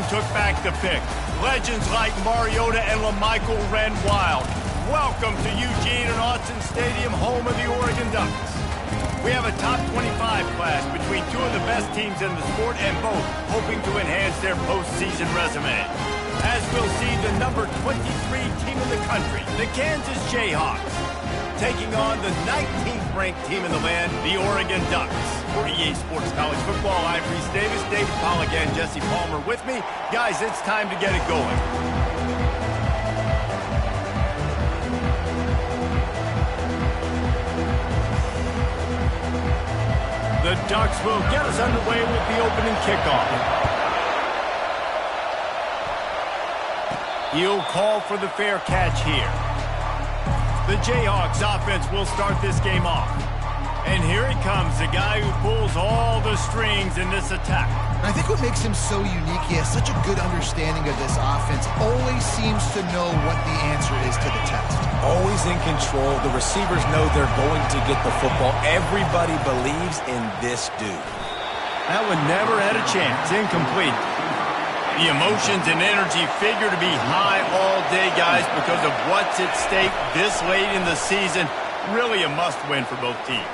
took back the pick. Legends like Mariota and LaMichael ran wild. Welcome to Eugene and Autzen Stadium, home of the Oregon Ducks. We have a top 25 class between two of the best teams in the sport and both hoping to enhance their postseason resume. As we'll see the number 23 team in the country, the Kansas Jayhawks, taking on the 19th ranked team in the land, the Oregon Ducks. For EA Sports College Football, I'm Reese Davis, David Pollack, and Jesse Palmer with me. Guys, it's time to get it going. The Ducks will get us underway with the opening kickoff. He'll call for the fair catch here. The Jayhawks offense will start this game off. And here he comes, the guy who pulls all the strings in this attack. I think what makes him so unique, he has such a good understanding of this offense, always seems to know what the answer is to the test. Always in control. The receivers know they're going to get the football. Everybody believes in this dude. That one never had a chance. Incomplete. The emotions and energy figure to be high all day, guys, because of what's at stake this late in the season. Really a must-win for both teams.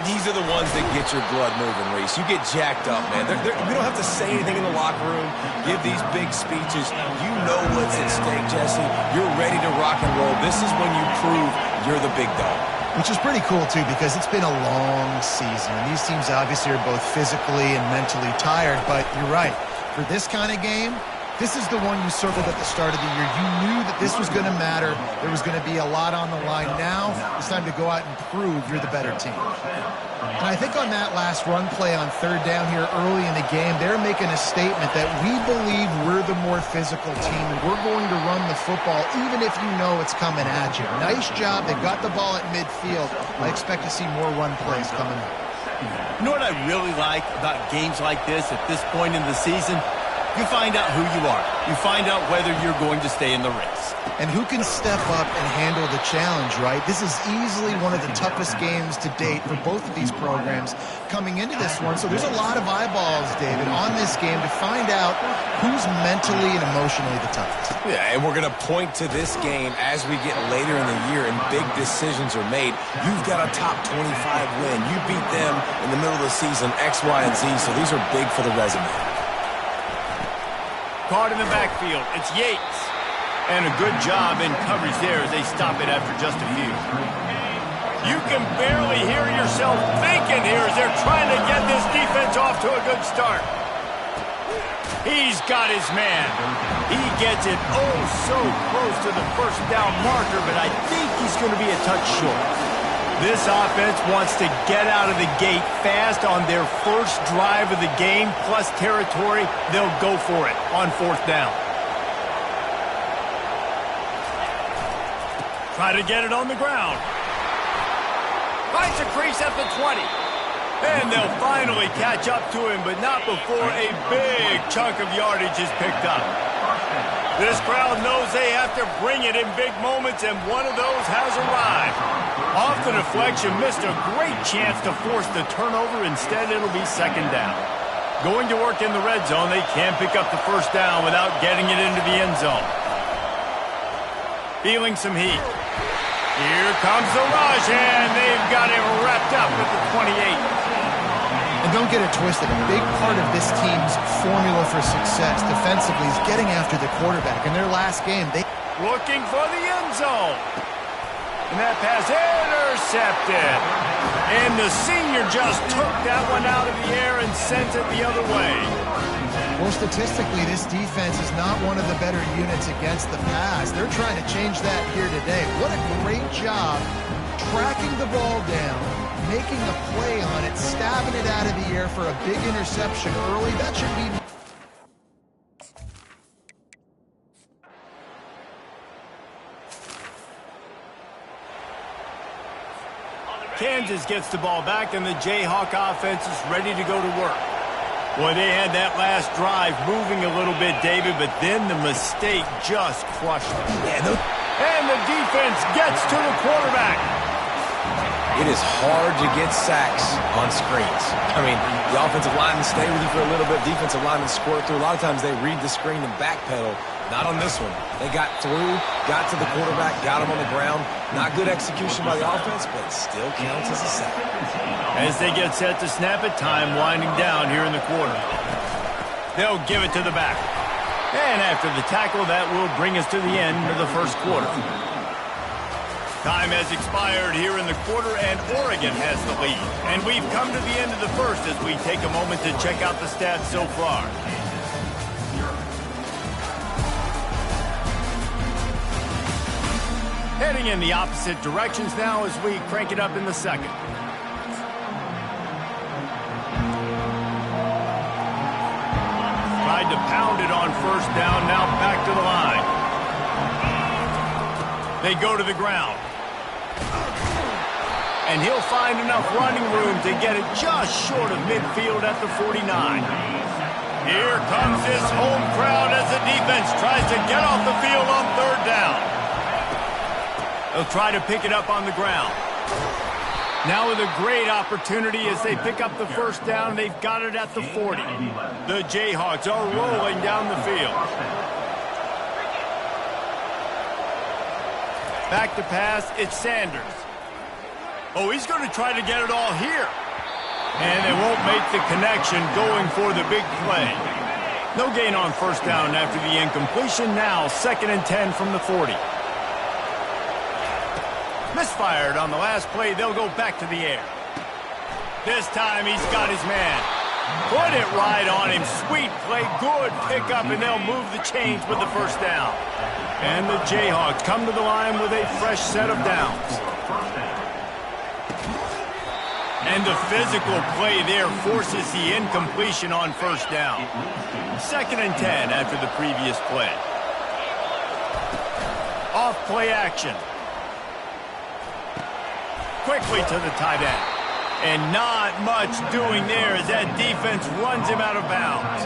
These are the ones that get your blood moving, Reese. You get jacked up, man. We don't have to say anything in the locker room, give these big speeches. You know what's at stake, Jesse. You're ready to rock and roll. This is when you prove you're the big dog. Which is pretty cool, too, because it's been a long season. And these teams obviously are both physically and mentally tired, but you're right. For this kind of game, this is the one you circled at the start of the year. You knew that this was going to matter. There was going to be a lot on the line. Now it's time to go out and prove you're the better team. And I think on that last run play on third down here early in the game, they're making a statement that we believe we're the more physical team and we're going to run the football even if you know it's coming at you. Nice job. They got the ball at midfield. I expect to see more run plays coming up. You know what I really like about games like this at this point in the season? You find out who you are. You find out whether you're going to stay in the race. And who can step up and handle the challenge, right? This is easily one of the toughest games to date for both of these programs coming into this one. So there's a lot of eyeballs, David, on this game to find out who's mentally and emotionally the toughest. Yeah, and we're going to point to this game as we get later in the year and big decisions are made. You've got a top 25 win. You beat them in the middle of the season, X, Y, and Z. So these are big for the resume. Caught in the backfield. It's Yates. And a good job in coverage there as they stop it after just a few. You can barely hear yourself thinking here as they're trying to get this defense off to a good start. He's got his man. He gets it oh so close to the first down marker, but I think he's going to be a touch short. This offense wants to get out of the gate fast on their first drive of the game, plus territory. They'll go for it on fourth down. Try to get it on the ground. Finds a crease at the 20. And they'll finally catch up to him, but not before a big chunk of yardage is picked up. This crowd knows they have to bring it in big moments, and one of those has arrived. Off the deflection, missed a great chance to force the turnover. Instead, it'll be second down. Going to work in the red zone, they can't pick up the first down without getting it into the end zone. Feeling some heat. Here comes the rush, and they've got him wrapped up at the 28. And don't get it twisted. A big part of this team's formula for success defensively is getting after the quarterback. In their last game, they... Looking for the end zone. And that pass intercepted. And the senior just took that one out of the air and sent it the other way. Well, statistically, this defense is not one of the better units against the pass. They're trying to change that here today. What a great job tracking the ball down, making a play on it, stabbing it out of the air for a big interception early. That should be... Kansas gets the ball back, and the Jayhawk offense is ready to go to work. Boy, they had that last drive moving a little bit, David, but then the mistake just crushed them. And the defense gets to the quarterback. It is hard to get sacks on screens. I mean, the offensive linemen stay with you for a little bit. Defensive linemen squirt through. A lot of times they read the screen and backpedal. Not on this one. They got through, got to the quarterback, got him on the ground. Not good execution by the offense, but still counts as a sack. As they get set to snap it, time winding down here in the quarter. They'll give it to the back. And after the tackle, that will bring us to the end of the first quarter. Time has expired here in the quarter, and Oregon has the lead. And we've come to the end of the first as we take a moment to check out the stats so far. Heading in the opposite directions now as we crank it up in the second. Tried to pound it on first down, now back to the line. They go to the ground. And he'll find enough running room to get it just short of midfield at the 49. Here comes this home crowd as the defense tries to get off the field on third down. They'll try to pick it up on the ground. Now with a great opportunity as they pick up the first down, they've got it at the 40. The Jayhawks are rolling down the field. Back to pass, it's Sanders. Oh, he's going to try to get it all here. And they won't make the connection going for the big play. No gain on first down after the incompletion. Now 2nd and 10 from the 40. Misfired on the last play. They'll go back to the air. This time he's got his man. Put it right on him. Sweet play. Good pickup, and they'll move the chains with the first down. And the Jayhawks come to the line with a fresh set of downs. And the physical play there forces the incompletion on first down. 2nd and 10 after the previous play. Off play action. Quickly to the tight end. And not much doing there as that defense runs him out of bounds.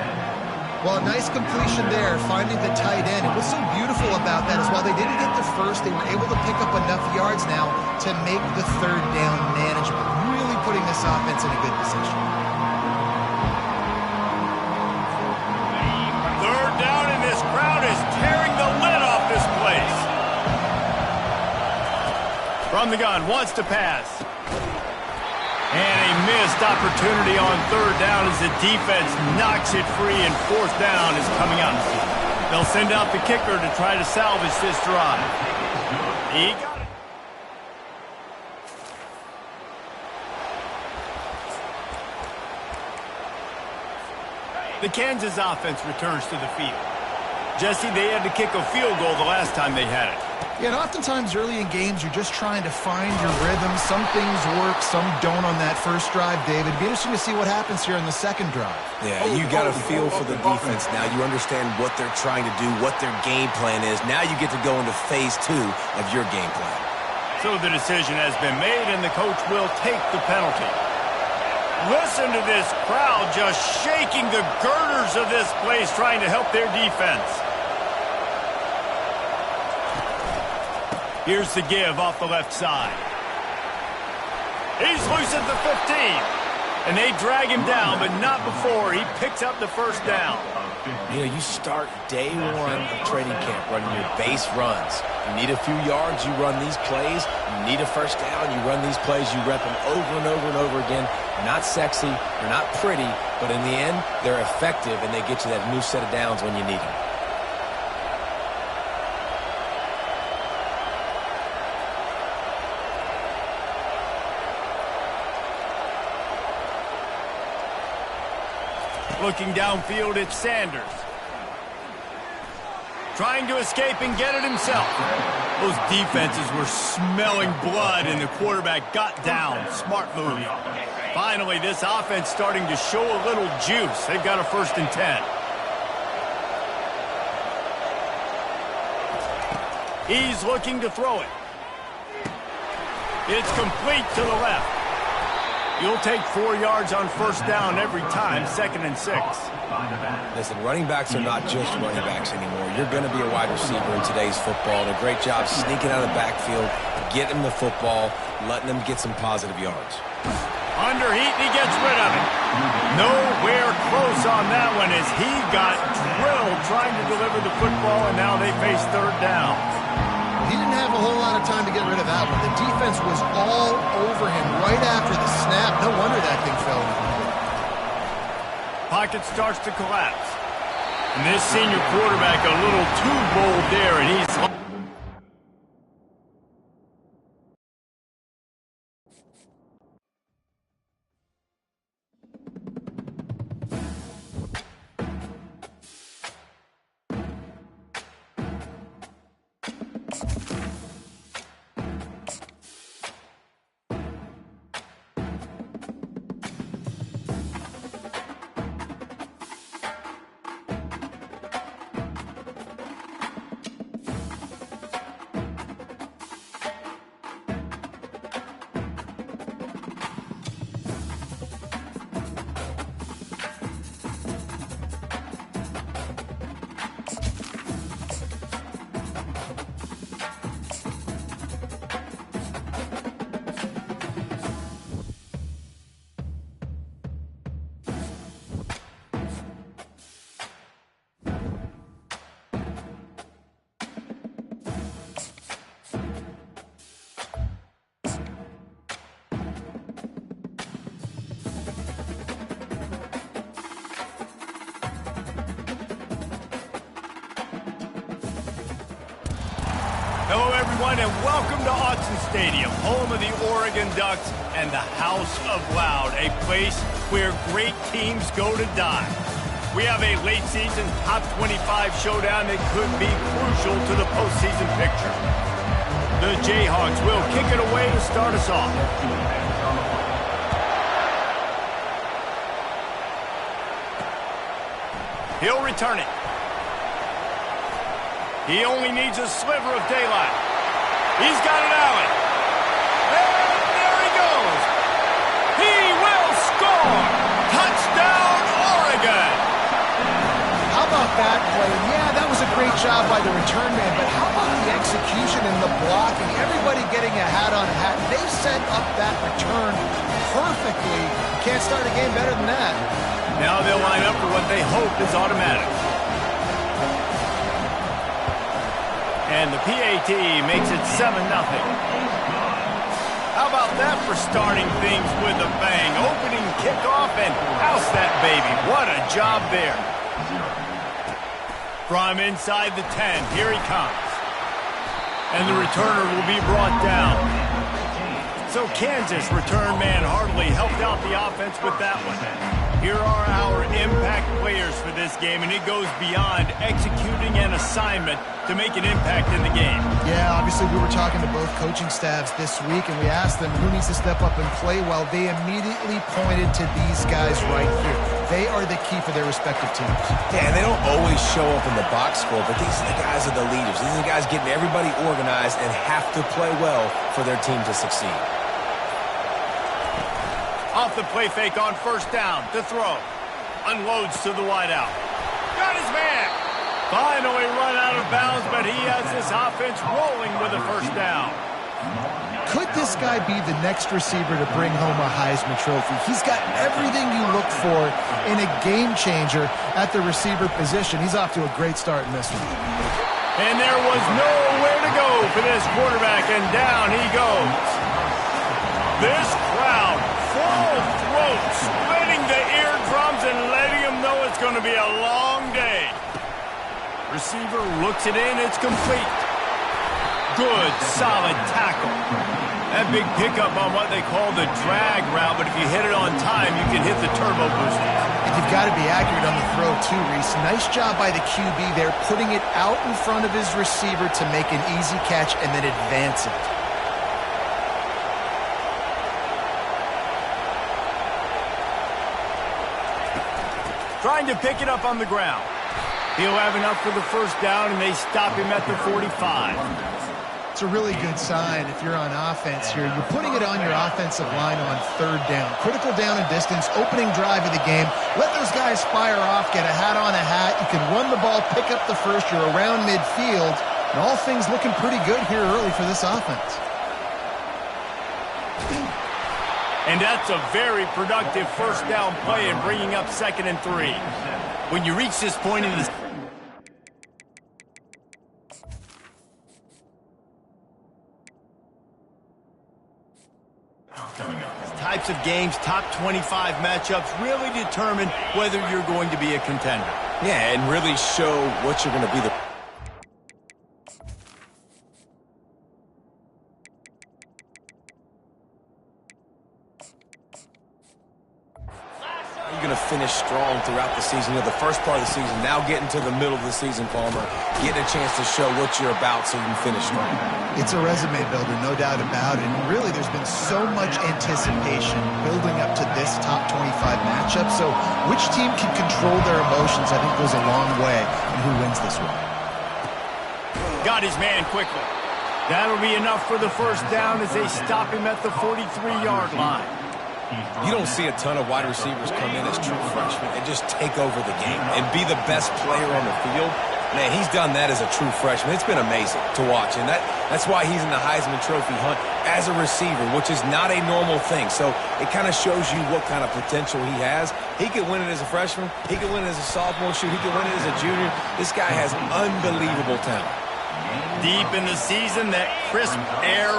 Well, a nice completion there, finding the tight end. And what's so beautiful about that is while they didn't get the first, they were able to pick up enough yards now to make the third down manageable. Really putting this offense in a good position. Third down, and this crowd is tearing the lid off this place. From the gun, wants to pass. And a missed opportunity on third down as the defense knocks it free, and fourth down is coming up. They'll send out the kicker to try to salvage this drive. He got it. The Kansas offense returns to the field. Jesse, they had to kick a field goal the last time they had it. Yeah, and oftentimes early in games, you're just trying to find your rhythm. Some things work, some don't on that first drive, David. It'd be interesting to see what happens here in the second drive. Yeah, you got a feel for the defense now. You understand what they're trying to do, what their game plan is. Now you get to go into phase 2 of your game plan. So the decision has been made, and the coach will take the penalty. Listen to this crowd just shaking the girders of this place, trying to help their defense. Here's the give off the left side. He's loose at the 15. And they drag him down, but not before he picks up the first down. You know, you start day one of training camp running your base runs. You need a few yards, you run these plays. You need a first down, you run these plays. You rep them over and over and over again. They're not sexy, they're not pretty, but in the end, they're effective, and they get you that new set of downs when you need them. Looking downfield, it's Sanders. Trying to escape and get it himself. Those defenses were smelling blood, and the quarterback got down. Smart move. Finally, this offense starting to show a little juice. They've got a 1st and 10. He's looking to throw it. It's complete to the left. You'll take 4 yards on first down every time, 2nd and 6. Listen, running backs are not just running backs anymore. You're going to be a wide receiver in today's football. And a great job sneaking out of the backfield, get him the football, letting them get some positive yards. Under heat, and he gets rid of it. Nowhere close on that one as he got drilled trying to deliver the football, and now they face third down. He didn't have a whole lot of time to get rid of that one. The defense was all over him right after the snap. No wonder that thing fell. Pocket starts to collapse. And this senior quarterback a little too bold there, and he's... Hello, everyone, and welcome to Autzen Stadium, home of the Oregon Ducks and the House of Loud, a place where great teams go to die. We have a late-season top 25 showdown that could be crucial to the postseason picture. The Jayhawks will kick it away to start us off. He'll return it. He only needs a sliver of daylight. He's got it, Allen. And there he goes. He will score. Touchdown, Oregon. How about that play? Yeah, that was a great job by the return man, but how about the execution and the blocking? Everybody getting a hat on a hat. They set up that return perfectly. Can't start a game better than that. Now they'll line up for what they hope is automatic. And the PAT makes it 7-0. How about that for starting things with a bang? Opening kickoff and house that baby. What a job there. From inside the 10, here he comes. And the returner will be brought down. So Kansas return man hardly helped out the offense with that one. Here are our impact players for this game, and it goes beyond executing an assignment to make an impact in the game. Yeah, obviously we were talking to both coaching staffs this week, and we asked them who needs to step up and play well. They immediately pointed to these guys right here. They are the key for their respective teams. Yeah, and they don't always show up in the box score, but these are the guys that are the leaders. These are the guys getting everybody organized and have to play well for their team to succeed. Off the play fake on first down to throw. Unloads to the wideout. Got his man. Finally run out of bounds, but he has this offense rolling with a first down. Could this guy be the next receiver to bring home a Heisman Trophy? He's got everything you look for in a game changer at the receiver position. He's off to a great start in this one. And there was nowhere to go for this quarterback, and down he goes. This crowd, full throat, splitting the eardrums and letting them know it's going to be a long day. Receiver looks it in, it's complete. Good, solid tackle. That big pickup on what they call the drag route, but if you hit it on time, you can hit the turbo boosters. And you've got to be accurate on the throw too, Reese. Nice job by the QB there, putting it out in front of his receiver to make an easy catch and then advance it. Trying to pick it up on the ground. He'll have enough for the first down, and they stop him at the 45. It's a really good sign if you're on offense here. You're putting it on your offensive line on third down. Critical down and distance, opening drive of the game. Let those guys fire off, get a hat on a hat. You can run the ball, pick up the first. You're around midfield. And all things looking pretty good here early for this offense. And that's a very productive first down play and bringing up 2nd and 3. When you reach this point in the types of games, top 25 matchups really determine whether you're going to be a contender. Yeah, and really show what you're going to be the... You're going to finish strong throughout the season. You know, the first part of the season, now getting to the middle of the season, Palmer, getting a chance to show what you're about so you can finish strong. It's a resume builder, no doubt about it. And really, there's been so much anticipation building up to this top 25 matchup. So which team can control their emotions, I think, goes a long way in who wins this one. Got his man quickly. That'll be enough for the first down as they stop him at the 43-yard line. You don't see a ton of wide receivers come in as true freshmen and just take over the game and be the best player on the field. Man, he's done that as a true freshman. It's been amazing to watch, and that's why he's in the Heisman Trophy hunt as a receiver, which is not a normal thing. So it kind of shows you what kind of potential he has. He could win it as a freshman. He could win it as a sophomore. Shoot, he could win it as a junior. This guy has unbelievable talent. Deep in the season, that crisp air...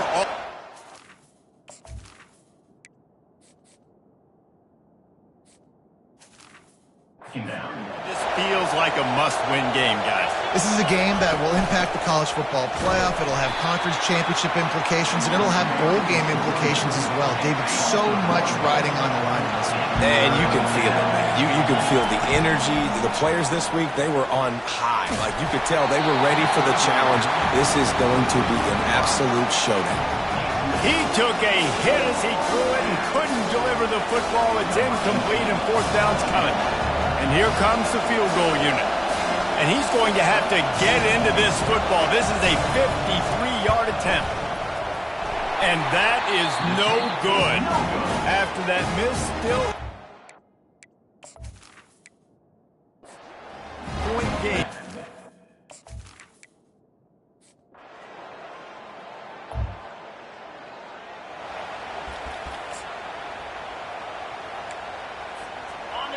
This feels like a must-win game, guys. This is a game that will impact the college football playoff. It'll have conference championship implications, and it'll have bowl game implications as well. David, so much riding on the line in this one. And you can feel it, man. You can feel the energy. The players this week, they were on high. Like, you could tell they were ready for the challenge. This is going to be an absolute showdown. He took a hit as he threw it and couldn't deliver the football. It's incomplete and 4th down's coming. And here comes the field goal unit. And he's going to have to get into this football. This is a 53-yard attempt. And that is no good. After that miss, still point game.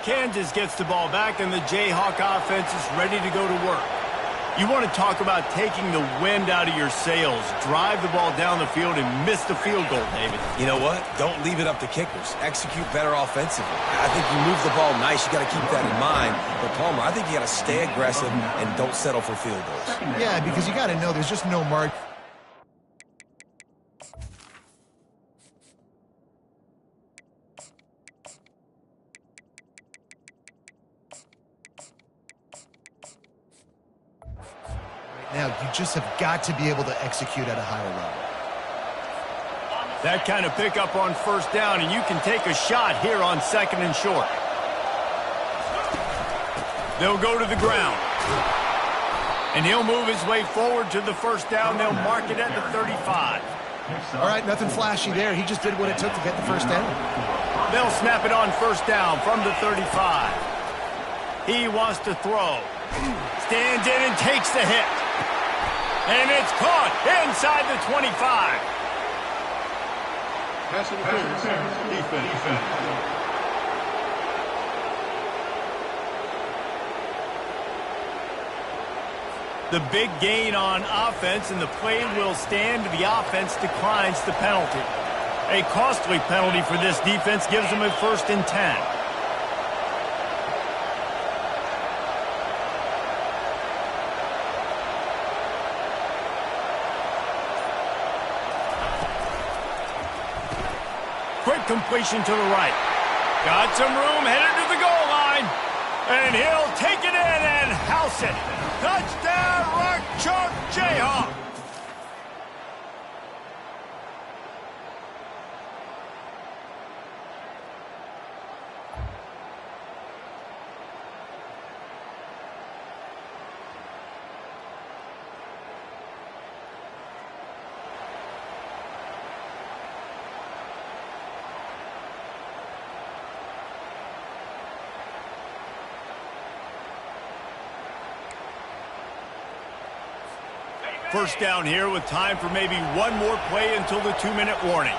Kansas gets the ball back, and the Jayhawk offense is ready to go to work. You want to talk about taking the wind out of your sails. Drive the ball down the field and miss the field goal, David. You know what? Don't leave it up to kickers. Execute better offensively. I think you move the ball nice. You got to keep that in mind. But, Palmer, I think you got to stay aggressive and don't settle for field goals. Yeah, because you got to know there's just no margin. Now, you just have got to be able to execute at a higher level. That kind of pickup on first down, and you can take a shot here on 2nd and short. They'll go to the ground. And he'll move his way forward to the first down. They'll mark it at the 35. All right, nothing flashy there. He just did what it took to get the first down. They'll snap it on first down from the 35. He wants to throw. Stands in and takes the hit. And it's caught inside the 25. Pass interference. Defense. The big gain on offense, and the play will stand. The offense declines the penalty. A costly penalty for this defense gives them a 1st and 10. Quick completion to the right. Got some room, headed to the goal line. And he'll take it in and house it. Touchdown, Rock Chalk Jayhawk. First down here with time for maybe one more play until the 2-minute warning.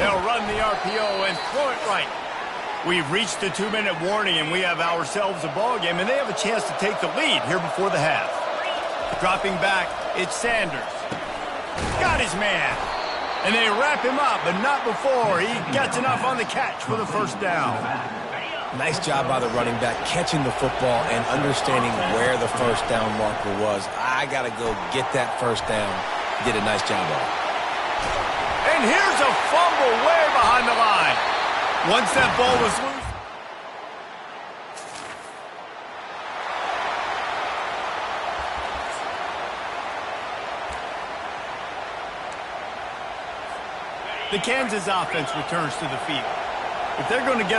They'll run the RPO and throw it right. We've reached the 2-minute warning, and we have ourselves a ball game, and they have a chance to take the lead here before the half. Dropping back, it's Sanders. Got his man. And they wrap him up, but not before he gets enough on the catch for the first down. Nice job by the running back catching the football and understanding where the first down marker was. I got to go get that first down. Did a nice job of it. And here's a fumble way behind the line. Once that ball was loose. The Kansas offense returns to the field. If they're going to get